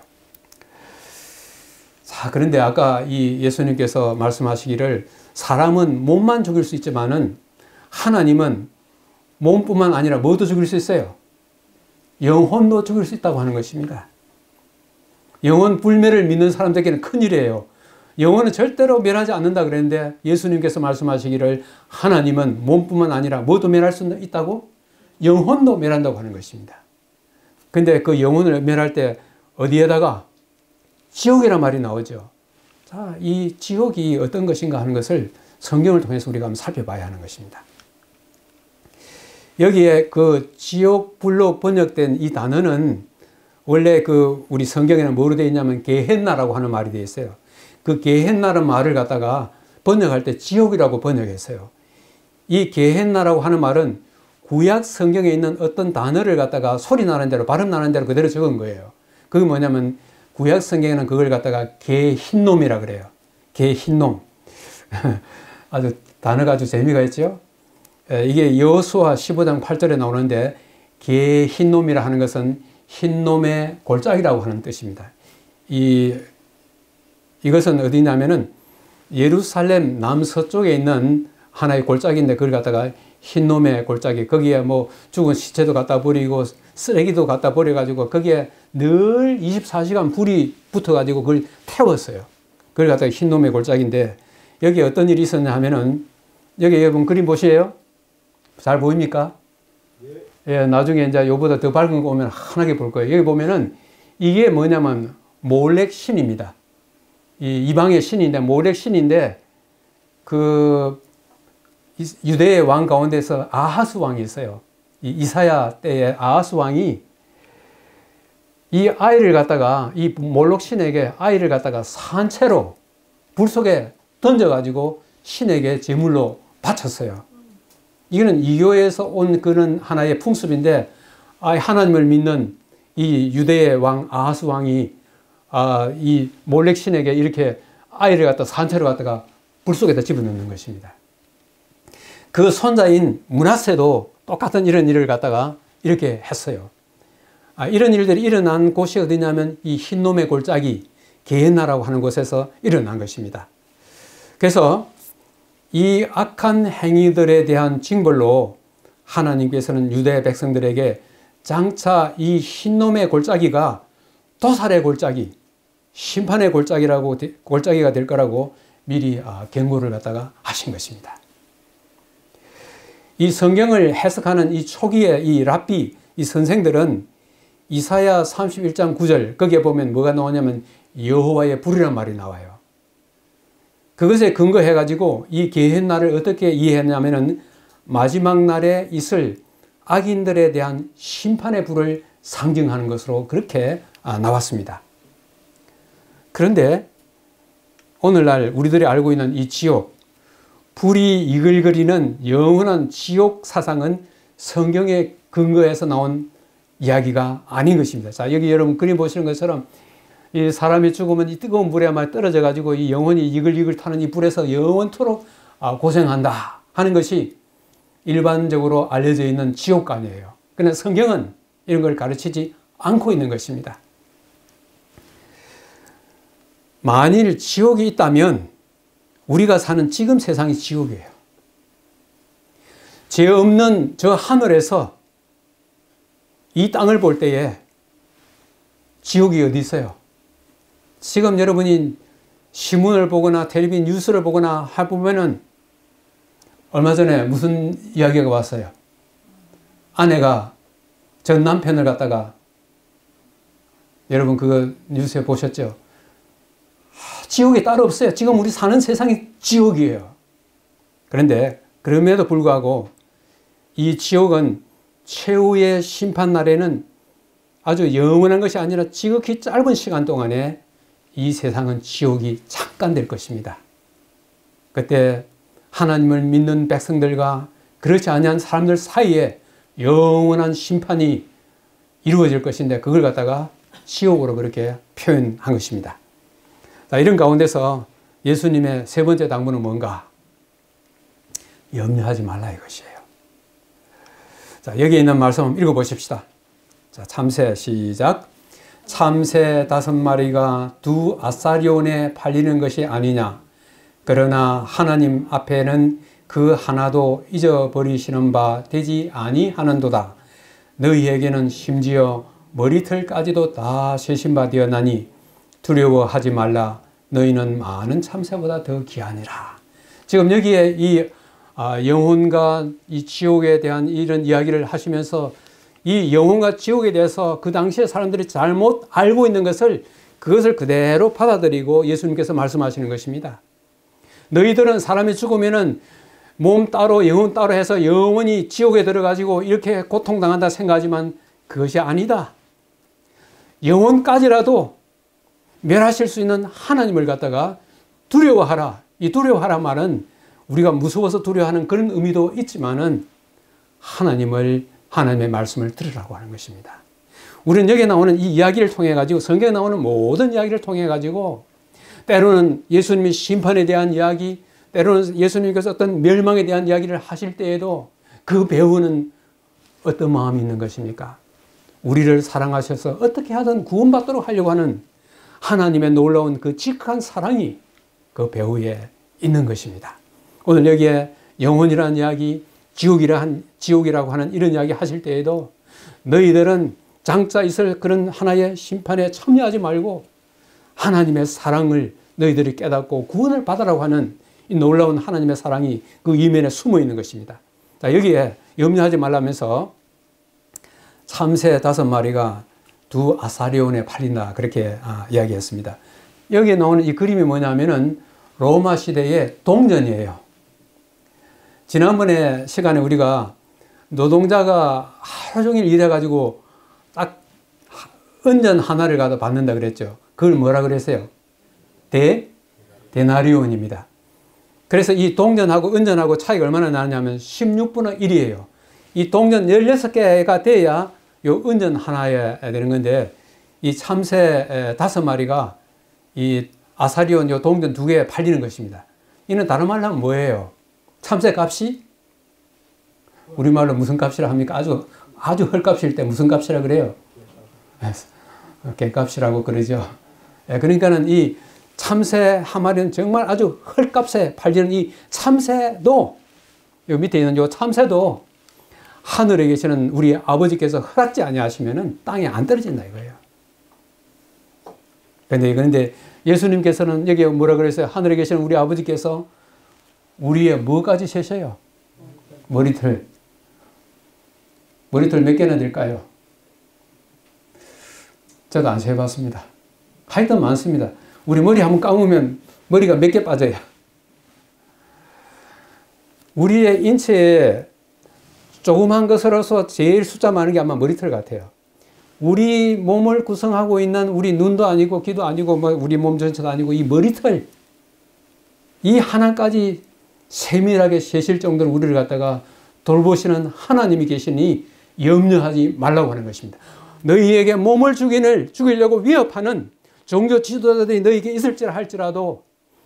자, 그런데 아까 이 예수님께서 말씀하시기를 사람은 몸만 죽일 수 있지만은 하나님은 몸뿐만 아니라 뭐도 죽일 수 있어요? 영혼도 죽일 수 있다고 하는 것입니다. 영혼 불멸을 믿는 사람들에게는 큰일이에요. 영혼은 절대로 멸하지 않는다 그랬는데 예수님께서 말씀하시기를 하나님은 몸뿐만 아니라 뭐도 멸할 수 있다고? 영혼도 멸한다고 하는 것입니다. 근데 그 영혼을 멸할 때 어디에다가? 지옥이란 말이 나오죠. 자, 이 지옥이 어떤 것인가 하는 것을 성경을 통해서 우리가 한번 살펴봐야 하는 것입니다. 여기에 그 지옥불로 번역된 이 단어는 원래 그 우리 성경에는 뭐로 되어 있냐면 게헨나라고 하는 말이 되어 있어요. 그 게헨나라는 말을 갖다가 번역할 때 지옥이라고 번역했어요. 이 게헨나라고 하는 말은 구약 성경에 있는 어떤 단어를 갖다가 소리 나는 대로 발음 나는 대로 그대로 적은 거예요. 그게 뭐냐면 구약 성경에는 그걸 갖다가 개흰놈이라 그래요. 개흰놈. 아주 단어가 아주 재미가 있죠. 이게 여호수아 15장 8절에 나오는데 개흰놈이라 하는 것은 흰놈의 골짜기라고 하는 뜻입니다. 이것은 어디냐면은 예루살렘 남서쪽에 있는 하나의 골짜기인데 그걸 갖다가 흰놈의 골짜기, 거기에 뭐 죽은 시체도 갖다 버리고 쓰레기도 갖다 버려가지고 거기에 늘 24시간 불이 붙어가지고 그걸 태웠어요. 그걸 갖다가 흰놈의 골짜기인데 여기 어떤 일이 있었냐 하면은 여기 여러분 그림 보시에요? 잘 보입니까? 예, 나중에 이제 요보다 더 밝은 거 오면 환하게 볼 거예요. 여기 보면은 이게 뭐냐면 몰렉 신입니다. 이 이방의 신인데 몰렉 신인데 그 유대의 왕 가운데서 아하스 왕이 있어요. 이 이사야 때의 아하스 왕이 이 아이를 갖다가 이 몰록 신에게 아이를 갖다가 산채로 불 속에 던져가지고 신에게 제물로 바쳤어요. 이거는 이교에서 온 그런 하나의 풍습인데 하나님을 믿는 이 유대의 왕 아하스 왕이 이 몰렉 신에게 이렇게 아이를 갖다 산채로 갖다가 불 속에다 집어넣는 것입니다. 그 손자인 므낫세도 똑같은 이런 일을 갖다가 이렇게 했어요. 이런 일들이 일어난 곳이 어디냐면 이 흰놈의 골짜기 게헨나라고 하는 곳에서 일어난 것입니다. 그래서 이 악한 행위들에 대한 징벌로 하나님께서는 유대 백성들에게 장차 이 흰놈의 골짜기가 도살의 골짜기, 심판의 골짜기가 될 거라고 미리 경고를 갖다가 하신 것입니다. 이 성경을 해석하는 이 초기의 이 랍비, 이 선생들은 이사야 31장 9절 거기에 보면 뭐가 나오냐면 여호와의 불이란 말이 나와요. 그것에 근거해 가지고 이 게헨나를 어떻게 이해했냐면은 마지막 날에 있을 악인들에 대한 심판의 불을 상징하는 것으로 그렇게 나왔습니다. 그런데 오늘날 우리들이 알고 있는 이 지옥, 불이 이글거리는 영원한 지옥 사상은 성경의 근거에서 나온 이야기가 아닌 것입니다. 자, 여기 여러분 그림 보시는 것처럼 이 사람이 죽으면 이 뜨거운 불에 막 떨어져 가지고 이 영혼이 이글이글 타는 이 불에서 영원토록 고생한다 하는 것이 일반적으로 알려져 있는 지옥관이에요. 그러나 성경은 이런 걸 가르치지 않고 있는 것입니다. 만일 지옥이 있다면 우리가 사는 지금 세상이 지옥이에요. 죄 없는 저 하늘에서 이 땅을 볼 때에 지옥이 어디 있어요? 지금 여러분이 신문을 보거나 텔레비전 뉴스를 보거나 해보면은 얼마 전에 무슨 이야기가 왔어요? 아내가 전 남편을 갖다가 여러분 그거 뉴스에 보셨죠? 지옥이 따로 없어요. 지금 우리 사는 세상이 지옥이에요. 그런데 그럼에도 불구하고 이 지옥은 최후의 심판 날에는 아주 영원한 것이 아니라 지극히 짧은 시간 동안에 이 세상은 지옥이 잠깐 될 것입니다. 그때 하나님을 믿는 백성들과 그렇지 아니한 사람들 사이에 영원한 심판이 이루어질 것인데 그걸 갖다가 지옥으로 그렇게 표현한 것입니다. 자, 이런 가운데서 예수님의 세 번째 당부는 뭔가? 염려하지 말라 이것이에요. 자, 여기 있는 말씀 읽어보십시다. 자, 참새 시작. 참새 5마리가 2 아사리온에 팔리는 것이 아니냐. 그러나 하나님 앞에는 그 하나도 잊어버리시는 바 되지 아니하는도다. 너희에게는 심지어 머리털까지도 다 세신 바 되었나니 두려워하지 말라. 너희는 많은 참새보다 더 귀하니라. 지금 여기에 이 영혼과 이 지옥에 대한 이런 이야기를 하시면서 이 영혼과 지옥에 대해서 그 당시에 사람들이 잘못 알고 있는 것을 그것을 그대로 받아들이고 예수님께서 말씀하시는 것입니다. 너희들은 사람이 죽으면은 몸 따로 영혼 따로 해서 영원히 지옥에 들어가지고 이렇게 고통당한다 생각하지만 그것이 아니다. 영혼까지라도 멸하실 수 있는 하나님을 갖다가 두려워하라. 이 두려워하라 말은 우리가 무서워서 두려워하는 그런 의미도 있지만은 하나님의 말씀을 들으라고 하는 것입니다. 우리는 여기에 나오는 이 이야기를 통해 가지고 성경에 나오는 모든 이야기를 통해 가지고 때로는 예수님의 심판에 대한 이야기, 때로는 예수님께서 어떤 멸망에 대한 이야기를 하실 때에도 그 배우는 어떤 마음이 있는 것입니까? 우리를 사랑하셔서 어떻게 하든 구원받도록 하려고 하는 하나님의 놀라운 그 지극한 사랑이 그 배후에 있는 것입니다. 오늘 여기에 영혼이라는 이야기, 지옥이라고 하는 이런 이야기 하실 때에도 너희들은 장차 있을 그런 하나의 심판에 참여하지 말고 하나님의 사랑을 너희들이 깨닫고 구원을 받으라고 하는 이 놀라운 하나님의 사랑이 그 이면에 숨어 있는 것입니다. 자, 여기에 염려하지 말라면서 참새 5마리가 두 아사리온에 팔린다, 그렇게 이야기했습니다. 여기에 나오는 이 그림이 뭐냐면은 로마 시대의 동전이에요. 지난번에 시간에 우리가 노동자가 하루 종일 일해가지고 딱 은전 하나를 갖다 받는다 그랬죠. 그걸 뭐라 그랬어요? 데나리온입니다. 그래서 이 동전하고 은전하고 차이가 얼마나 나느냐면 16분의 1이에요. 이 동전 16개가 돼야 요 은전 하나에 되는 건데, 이 참새 5마리가 이 아사리온 요 동전 2개에 팔리는 것입니다. 이는 다른 말로 하면 뭐예요? 참새 값이 우리말로 무슨 값이라 합니까? 아주 헐값일 때 무슨 값이라 그래요? 개값이라고 그러죠. 그러니까는 이 참새 한 마리는 정말 아주 헐값에 팔리는 이 참새도, 요 밑에 있는 요 참새도 하늘에 계시는 우리 아버지께서 허락지 아니하시면은 땅에 안 떨어진다 이거예요. 그런데 예수님께서는 여기 뭐라 그랬어요? 하늘에 계시는 우리 아버지께서 우리의 뭐까지 세셔요? 머리털 몇 개나 될까요? 저도 안 세봤습니다. 하여튼 많습니다. 우리 머리 한번 감으면 머리가 몇 개 빠져요. 우리의 인체에 조그만 것으로서 제일 숫자 많은 게 아마 머리털 같아요. 우리 몸을 구성하고 있는 우리 눈도 아니고 귀도 아니고 뭐 우리 몸 전체도 아니고 이 머리털, 이 하나까지 세밀하게 세실 정도로 우리를 갖다가 돌보시는 하나님이 계시니 염려하지 말라고 하는 것입니다. 너희에게 몸을 죽이려고 위협하는 종교 지도자들이 너희에게 있을지라 할지라도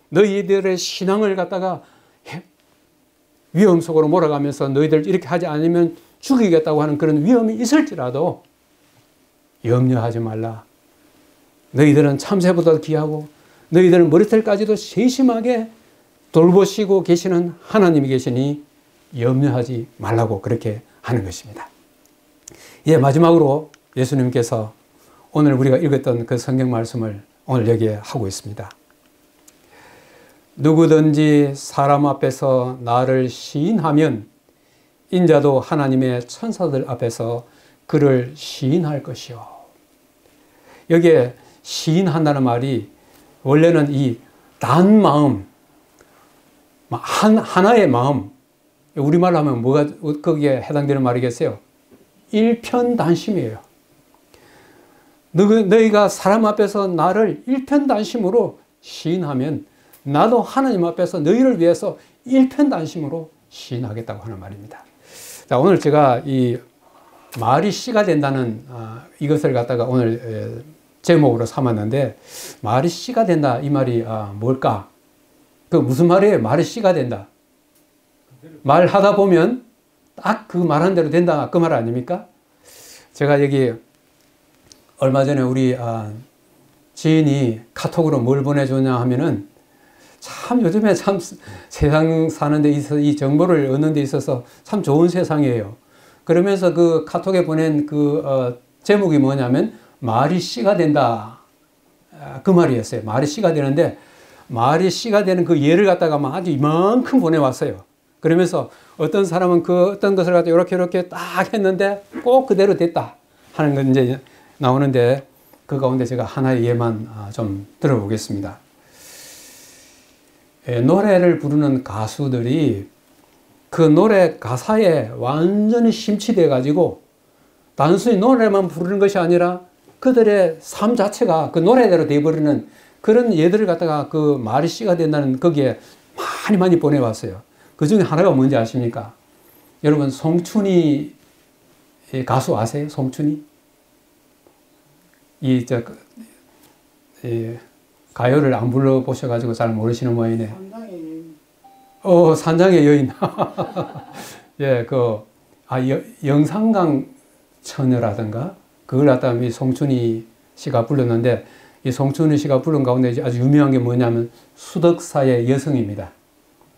너희들의 신앙을 갖다가 위험 속으로 몰아가면서 너희들 이렇게 하지 않으면 죽이겠다고 하는 그런 위험이 있을지라도 염려하지 말라. 너희들은 참새보다 귀하고 너희들은 머리털까지도 세심하게 돌보시고 계시는 하나님이 계시니 염려하지 말라고 그렇게 하는 것입니다. 마지막으로 예수님께서 오늘 우리가 읽었던 그 성경 말씀을 오늘 여기에 하고 있습니다. 누구든지 사람 앞에서 나를 시인하면 인자도 하나님의 천사들 앞에서 그를 시인할 것이요. 여기에 시인한다는 말이 원래는 이 단 마음, 하나의 마음, 우리말로 하면 뭐가 거기에 해당되는 말이겠어요? 일편단심이에요. 너희가 사람 앞에서 나를 일편단심으로 시인하면 나도 하나님 앞에서 너희를 위해서 일편단심으로 시인하겠다고 하는 말입니다. 자, 오늘 제가 이 말이 씨가 된다는 이것을 갖다가 오늘 제목으로 삼았는데, 말이 씨가 된다 이 말이 뭘까? 그 무슨 말이에요? 말이 씨가 된다. 말하다 보면 딱 그 말한 대로 된다 그 말 아닙니까? 제가 여기 얼마 전에 우리 지인이 카톡으로 뭘 보내줬냐 하면은 참 요즘에 참 세상 사는 데 있어서 이 정보를 얻는 데 있어서 참 좋은 세상이에요. 그러면서 그 카톡에 보낸 그 제목이 뭐냐면 말이 씨가 된다 그 말이었어요. 말이 씨가 되는데 말이 씨가 되는 그 예를 갖다가 아주 이만큼 보내왔어요. 그러면서 어떤 사람은 그 어떤 것을 갖다 이렇게 딱 했는데 꼭 그대로 됐다 하는 건 이제 나오는데, 그 가운데 제가 하나의 예만 좀 들어보겠습니다. 노래를 부르는 가수들이 그 노래 가사에 완전히 심취돼 가지고 단순히 노래만 부르는 것이 아니라 그들의 삶 자체가 그 노래대로 되어버리는 그런 예들을 갖다가 그 말이 씨가 된다는 거기에 많이 보내왔어요. 그 중에 하나가 뭔지 아십니까? 여러분, 송춘이 가수 아세요? 송춘이? 가요를 안 불러보셔가지고 잘 모르시는 모양이네. 산장의 여인. 예, 영산강 처녀라든가, 그걸 갖다가 이 송춘이 씨가 불렀는데, 이 송춘이 씨가 부른 가운데 아주 유명한 게 뭐냐면, 수덕사의 여성입니다.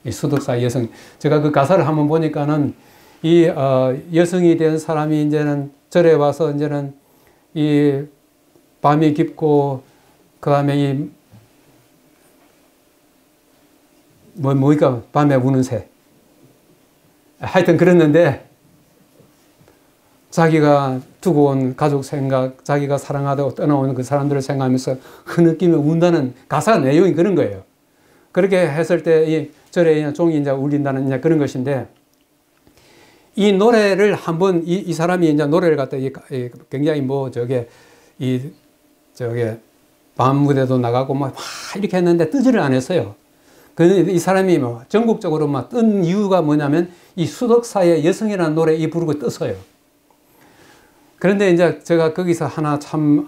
이 수덕사의 여성. 제가 그 가사를 한번 보니까는, 이 여성이 된 사람이 이제는 절에 와서 이제는 이 밤이 깊고, 그 다음에 이 뭐니까 밤에 우는 새. 하여튼 그랬는데 자기가 두고 온 가족 생각, 자기가 사랑하다고 떠나온 그 사람들을 생각하면서 흐느끼며 운다는 가사 내용이 그런 거예요. 그렇게 했을 때 이 절에 종이 이제 울린다는 이제 그런 것인데, 이 노래를 한번 이 사람이 이제 노래를 갖다 굉장히 뭐 밤 무대도 나가고 막 이렇게 했는데 뜨지를 않았어요. 그런데 이 사람이 뭐 전국적으로 막 뜬 이유가 뭐냐면 이 수덕사의 여성이라는 노래 이 부르고 떴어요. 그런데 이제 제가 거기서 하나 참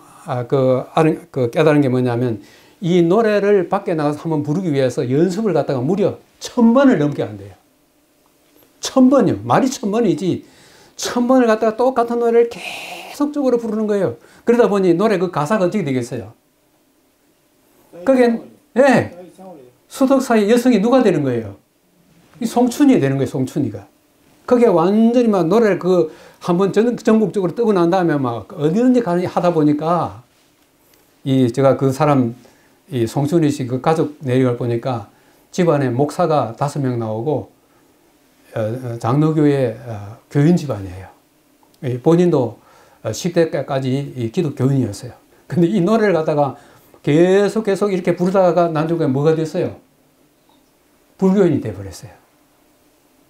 깨달은 게 뭐냐면, 이 노래를 밖에 나가서 한번 부르기 위해서 연습을 갖다가 무려 1000번을 넘게 한대요. 1000번이요. 말이 1000번이지 1000번을 갖다가 똑같은 노래를 계속적으로 부르는 거예요. 그러다 보니 노래 그 가사가 어떻게 되겠어요? 그게 수덕사의 여성이 누가 되는 거예요? 이 송춘이 되는 거예요. 송춘이가. 그게 완전히 막 노래를 한번 전국적으로 뜨고 난 다음에 막 어디든지 하다 보니까 제가 그 사람 송춘이 씨 그 가족 내용을 보니까 집안에 목사가 5명 나오고 장로교회 교인 집안이에요. 본인도 10대까지 기독교인이었어요. 근데 이 노래를 갖다가 계속 이렇게 부르다가 나중에 뭐가 됐어요? 불교인이 돼버렸어요.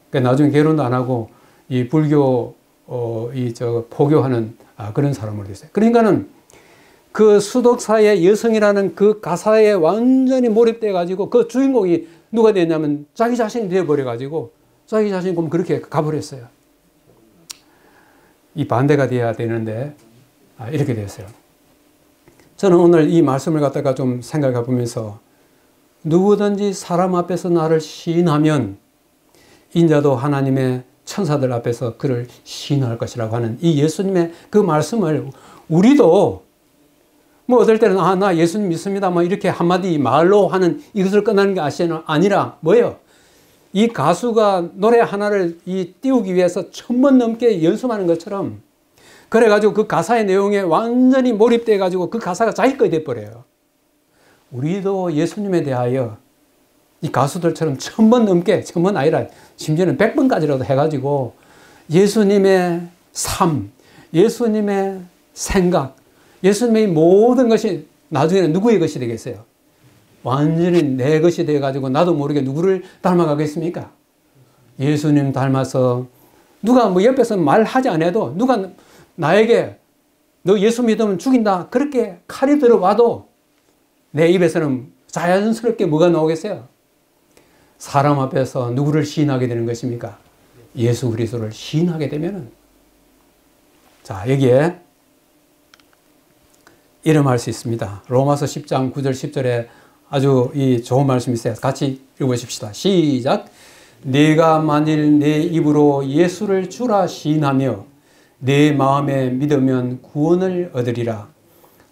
그러니까 나중에 결혼도 안 하고 이 불교 포교하는 그런 사람으로 됐어요. 그러니까는 그 수덕사의 여성이라는 그 가사에 완전히 몰입돼 가지고 그 주인공이 누가 됐냐면 자기 자신이 되어버려 가지고 자기 자신이 그럼 그렇게 가버렸어요. 이 반대가 돼야 되는데 이렇게 됐어요. 저는 오늘 이 말씀을 갖다가 좀 생각해 보면서, 누구든지 사람 앞에서 나를 시인하면 인자도 하나님의 천사들 앞에서 그를 시인할 것이라고 하는 이 예수님의 그 말씀을 우리도 뭐 어떨 때는 나 예수님 믿습니다 뭐 이렇게 한마디 말로 하는 이것을 끝나는 게 아니라 뭐예요? 이 가수가 노래 하나를 띄우기 위해서 1000번 넘게 연습하는 것처럼, 그래가지고 그 가사의 내용에 완전히 몰입돼 가지고 그 가사가 자기 것이 돼버려요. 우리도 예수님에 대하여 이 가수들처럼 1000번 넘게, 1000번 아니라 심지어는 100번까지라도 해가지고 예수님의 삶, 예수님의 생각, 예수님의 모든 것이 나중에는 누구의 것이 되겠어요? 완전히 내 것이 되어가지고 나도 모르게 누구를 닮아가겠습니까? 예수님 닮아서 누가 뭐 옆에서 말하지 않아도 누가 나에게 너 예수 믿으면 죽인다 그렇게 칼이 들어와도 내 입에서는 자연스럽게 뭐가 나오겠어요? 사람 앞에서 누구를 시인하게 되는 것입니까? 예수 그리스도를 시인하게 되면은, 자, 여기에 이런 말 수 있습니다. 로마서 10장 9절 10절에 아주 좋은 말씀이 있어요. 같이 읽어보십시다. 시작. 네가 만일 내 입으로 예수를 주라 시인하며 내 마음에 믿으면 구원을 얻으리라.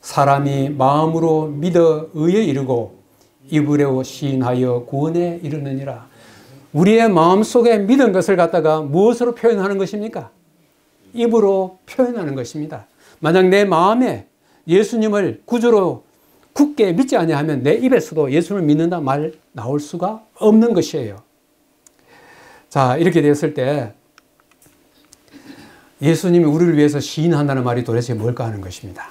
사람이 마음으로 믿어 의에 이르고 입으로 시인하여 구원에 이르느니라. 우리의 마음속에 믿은 것을 갖다가 무엇으로 표현하는 것입니까? 입으로 표현하는 것입니다. 만약 내 마음에 예수님을 구주로 굳게 믿지 아니하면 내 입에서도 예수를 믿는다 말 나올 수가 없는 것이에요. 자, 이렇게 되었을 때 예수님이 우리를 위해서 시인한다는 말이 도대체 뭘까 하는 것입니다.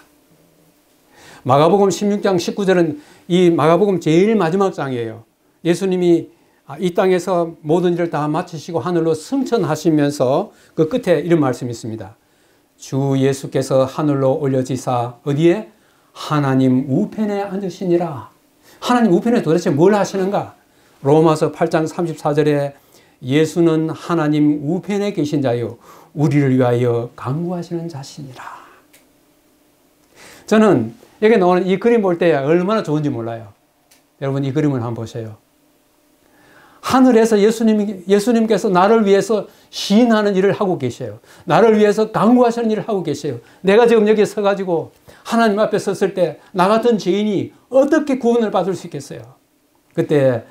마가복음 16장 19절은 이 마가복음 제일 마지막 장이에요. 예수님이 이 땅에서 모든 일을 다 마치시고 하늘로 승천하시면서 그 끝에 이런 말씀이 있습니다. 주 예수께서 하늘로 올려지사 어디에? 하나님 우편에 앉으시니라. 하나님 우편에 도대체 뭘 하시는가? 로마서 8장 34절에 예수는 하나님 우편에 계신 자요 우리를 위하여 간구하시는 자시니라. 저는 여기 나오는 이 그림 볼 때 얼마나 좋은지 몰라요. 여러분 이 그림을 한번 보세요. 하늘에서 예수님께서 나를 위해서 시인하는 일을 하고 계셔요. 나를 위해서 간구하시는 일을 하고 계셔요. 내가 지금 여기 서가지고 하나님 앞에 섰을 때 나 같은 죄인이 어떻게 구원을 받을 수 있겠어요? 그때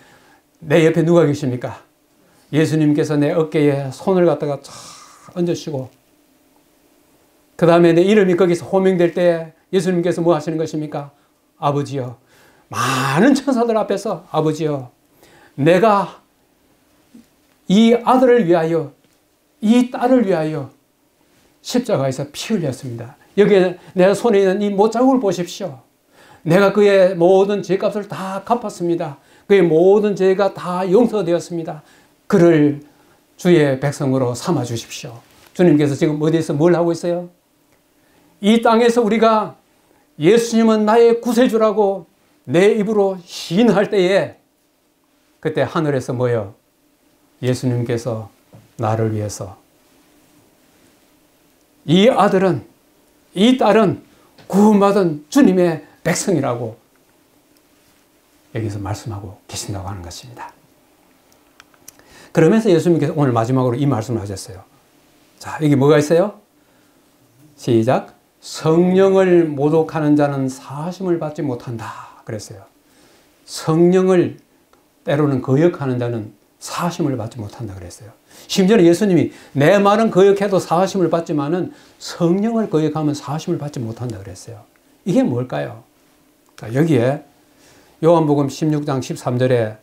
내 옆에 누가 계십니까? 예수님께서 내 어깨에 손을 갖다가 쫙 얹으시고 그 다음에 내 이름이 거기서 호명될 때 예수님께서 뭐 하시는 것입니까? 아버지여, 많은 천사들 앞에서 아버지여, 내가 이 아들을 위하여, 이 딸을 위하여 십자가에서 피 흘렸습니다. 여기에 내 손에 있는 이 못자국을 보십시오. 내가 그의 모든 죄값을 다 갚았습니다. 그의 모든 죄가 다 용서되었습니다. 그를 주의 백성으로 삼아 주십시오. 주님께서 지금 어디에서 뭘 하고 있어요? 이 땅에서 우리가 예수님은 나의 구세주라고 내 입으로 시인할 때에 그때 하늘에서 뭐예요? 예수님께서 나를 위해서 이 아들은, 이 딸은 구원받은 주님의 백성이라고 여기서 말씀하고 계신다고 하는 것입니다. 그러면서 예수님께서 오늘 마지막으로 이 말씀을 하셨어요. 자, 여기 뭐가 있어요? 시작. 성령을 모독하는 자는 사하심을 받지 못한다 그랬어요. 성령을 때로는 거역하는 자는 사하심을 받지 못한다 그랬어요. 심지어는 예수님이 내 말은 거역해도 사하심을 받지만은 성령을 거역하면 사하심을 받지 못한다 그랬어요. 이게 뭘까요? 여기에 요한복음 16장 13절에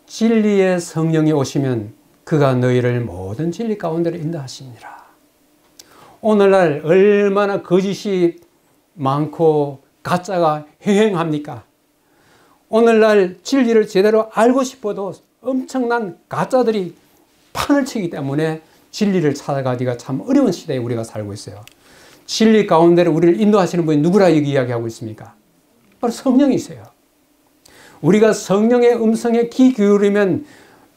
진리의 성령이 오시면 그가 너희를 모든 진리 가운데로 인도하시니라. 오늘날 얼마나 거짓이 많고 가짜가 횡행합니까? 오늘날 진리를 제대로 알고 싶어도 엄청난 가짜들이 판을 치기 때문에 진리를 찾아가기가 참 어려운 시대에 우리가 살고 있어요. 진리 가운데로 우리를 인도하시는 분이 누구라 이야기하고 있습니까? 바로 성령이세요. 우리가 성령의 음성에 귀 기울이면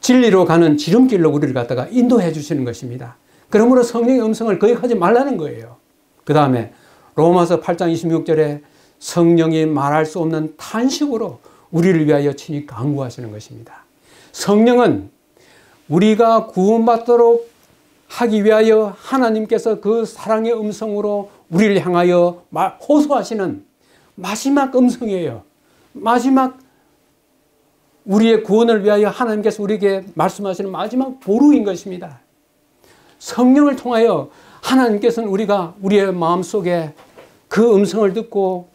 진리로 가는 지름길로 우리를 갖다가 인도해 주시는 것입니다. 그러므로 성령의 음성을 거역하지 말라는 거예요. 그 다음에 로마서 8장 26절에 성령이 말할 수 없는 탄식으로 우리를 위하여 친히 간구하시는 것입니다. 성령은 우리가 구원받도록 하기 위하여 하나님께서 그 사랑의 음성으로 우리를 향하여 호소하시는 마지막 음성이에요. 마지막 우리의 구원을 위하여 하나님께서 우리에게 말씀하시는 마지막 보루인 것입니다. 성령을 통하여 하나님께서는 우리가 우리의 마음속에 그 음성을 듣고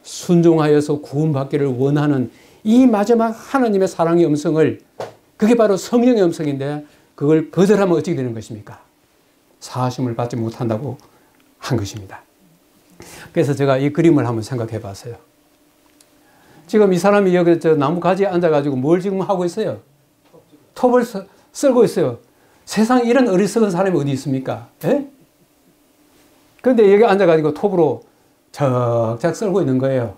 순종하여서 구원받기를 원하는 이 마지막 하나님의 사랑의 음성을, 그게 바로 성령의 음성인데 그걸 거절하면 어떻게 되는 것입니까? 사하심을 받지 못한다고 한 것입니다. 그래서 제가 이 그림을 한번 생각해 봤어요. 지금 이 사람이 여기 저 나무 가지에 앉아가지고 뭘 지금 하고 있어요? 톱을 썰고 있어요. 세상에 이런 어리석은 사람이 어디 있습니까? 예? 그런데 여기 앉아가지고 톱으로 척척 썰고 있는 거예요.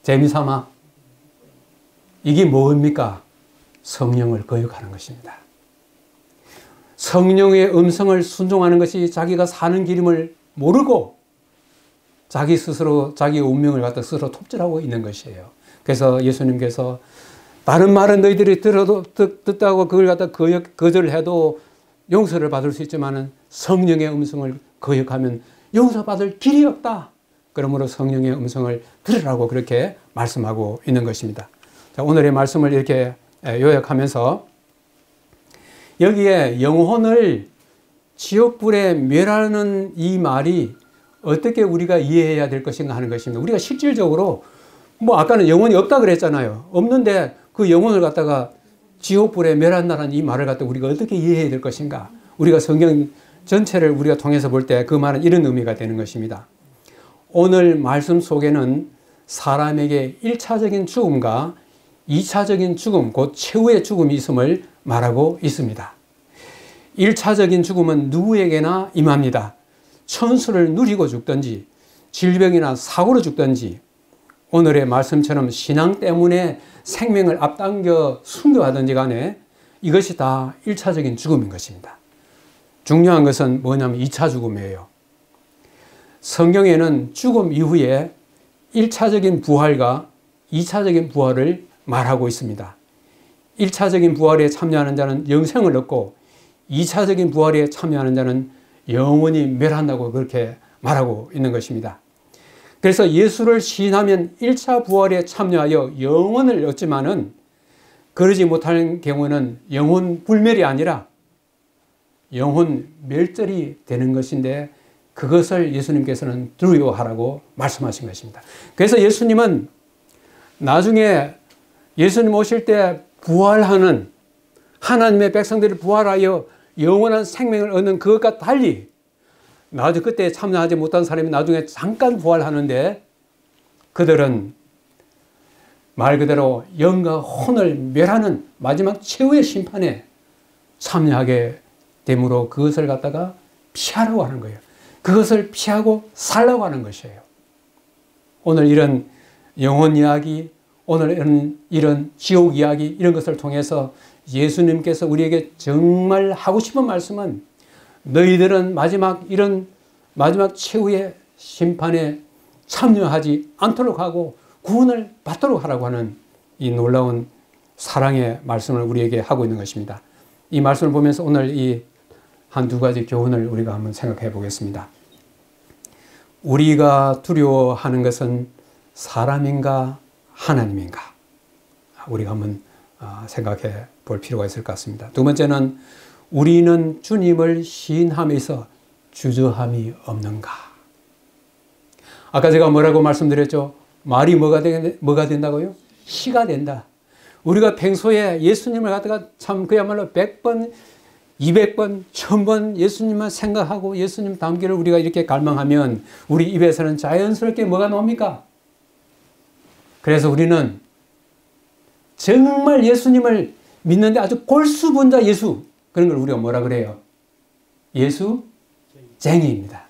재미삼아. 이게 뭡니까? 성령을 거역하는 것입니다. 성령의 음성을 순종하는 것이 자기가 사는 길임을 모르고 자기 스스로 자기 운명을 갖다 스스로 톱질하고 있는 것이에요. 그래서 예수님께서 다른 말은 너희들이 들어도 듣다고 그걸 갖다 거절을 해도 용서를 받을 수 있지만은 성령의 음성을 거역하면 용서받을 길이 없다. 그러므로 성령의 음성을 들으라고 그렇게 말씀하고 있는 것입니다. 자, 오늘의 말씀을 이렇게 요약하면서 여기에 영혼을 지옥불에 멸하는 이 말이 어떻게 우리가 이해해야 될 것인가 하는 것입니다. 우리가 실질적으로 뭐 아까는 영혼이 없다 그랬잖아요. 없는데 그 영혼을 갖다가 지옥불에 멸한다는 이 말을 갖다 우리가 어떻게 이해해야 될 것인가. 우리가 성경 전체를 우리가 통해서 볼 때 그 말은 이런 의미가 되는 것입니다. 오늘 말씀 속에는 사람에게 1차적인 죽음과 2차적인 죽음, 곧 최후의 죽음이 있음을 말하고 있습니다. 1차적인 죽음은 누구에게나 임합니다. 천수를 누리고 죽든지 질병이나 사고로 죽든지 오늘의 말씀처럼 신앙 때문에 생명을 앞당겨 순교하든지 간에 이것이 다 1차적인 죽음인 것입니다. 중요한 것은 뭐냐면 2차 죽음이에요. 성경에는 죽음 이후에 1차적인 부활과 2차적인 부활을 말하고 있습니다. 1차적인 부활에 참여하는 자는 영생을 얻고 2차적인 부활에 참여하는 자는 영원히 멸한다고 그렇게 말하고 있는 것입니다. 그래서 예수를 시인하면 1차 부활에 참여하여 영원을 얻지만은 그러지 못하는 경우는 영혼 불멸이 아니라 영혼 멸절이 되는 것인데 그것을 예수님께서는 두려워하라고 말씀하신 것입니다. 그래서 예수님은 나중에 예수님 오실 때 부활하는 하나님의 백성들이 부활하여 영원한 생명을 얻는 그것과 달리 나중에 그때 참여하지 못한 사람이 나중에 잠깐 부활하는데 그들은 말 그대로 영과 혼을 멸하는 마지막 최후의 심판에 참여하게 되므로 그것을 갖다가 피하려고 하는 거예요. 그것을 피하고 살려고 하는 것이에요. 오늘 이런 영혼 이야기, 오늘 이런 지옥 이야기 이런 것을 통해서 예수님께서 우리에게 정말 하고 싶은 말씀은 너희들은 마지막 최후의 심판에 참여하지 않도록 하고 구원을 받도록 하라고 하는 이 놀라운 사랑의 말씀을 우리에게 하고 있는 것입니다. 이 말씀을 보면서 오늘 이 한두 가지 교훈을 우리가 한번 생각해 보겠습니다. 우리가 두려워하는 것은 사람인가 하나님인가? 우리가 한번 생각해 볼 필요가 있을 것 같습니다. 두 번째는 우리는 주님을 시인함에서 주저함이 없는가? 아까 제가 뭐라고 말씀드렸죠? 말이 뭐가 된다고요? 시가 된다. 우리가 평소에 예수님을 갖다가 참 그야말로 100번, 200번, 1000번 예수님만 생각하고 예수님 닮기를 우리가 이렇게 갈망하면 우리 입에서는 자연스럽게 뭐가 나옵니까? 그래서 우리는 정말 예수님을 믿는데 아주 골수분자 예수, 그런 걸 우리가 뭐라 그래요? 예수쟁이입니다.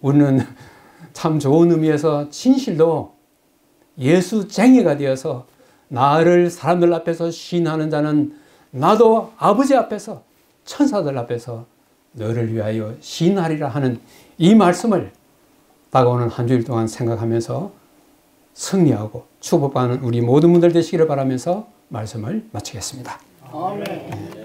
우리는 참 좋은 의미에서 진실로 예수쟁이가 되어서 나를 사람들 앞에서 시인하는 자는 나도 아버지 앞에서 천사들 앞에서 너를 위하여 시인하리라 하는 이 말씀을 다가오는 한 주일 동안 생각하면서 승리하고 축복받는 우리 모든 분들 되시기를 바라면서 말씀을 마치겠습니다. 아멘.